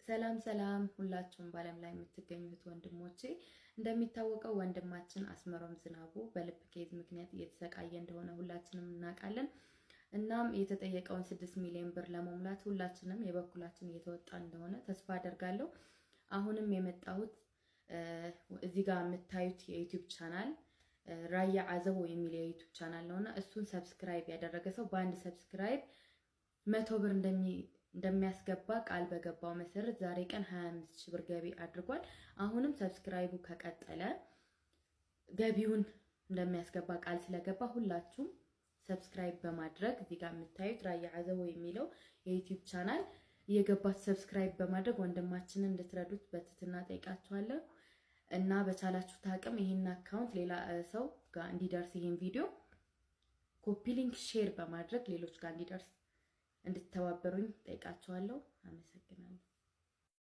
ሰላም ሰላም ሁላችሁም በአለም ላይ የምትገኙት ወንድሞቼ እንደሚታወቀው ወንድማችን አስመሮም ዝናቡ በልብ ኬዝ ምክንያት እየተሰቃየ እንደሆነ ሁላችንም እናውቃለን። እናም የተጠየቀውን 6 ሚሊዮን ብር ለመሙላት ሁላችንም የበኩላችን እየተወጣን እንደሆነ ተስፋ አደርጋለሁ። አሁንም የመጣሁት እዚህ ጋር የምታዩት የዩቲዩብ ቻናል ራያ አዘቦ የሚል የዩቲዩብ ቻናል ነውና እሱን ሰብስክራይብ ያደረገ ሰው በአንድ ሰብስክራይብ 100 ብር እንደሚያስገባ ቃል በገባው መሰረት ዛሬ ቀን 25,000 ብር ገቢ አድርጓል። አሁንም ሰብስክራይቡ ከቀጠለ ገቢውን እንደሚያስገባ ቃል ስለገባ ሁላችሁም ሰብስክራይብ በማድረግ እዚህ ጋር የምታዩት ራያ አዘቦ የሚለው የዩቲዩብ ቻናል እየገባችሁ ሰብስክራይብ በማድረግ ወንድማችንን እንድትረዱት በትህትና ጠይቃችኋለሁ። እና በቻላችሁ ታቅም ይሄን አካውንት ሌላ ሰው ጋር እንዲደርስ ይሄን ቪዲዮ ኮፒ ሊንክ ሼር በማድረግ ሌሎች ጋር እንዲደርስ እንድትተባበሩኝ ጠይቃችኋለሁ። አመሰግናለሁ።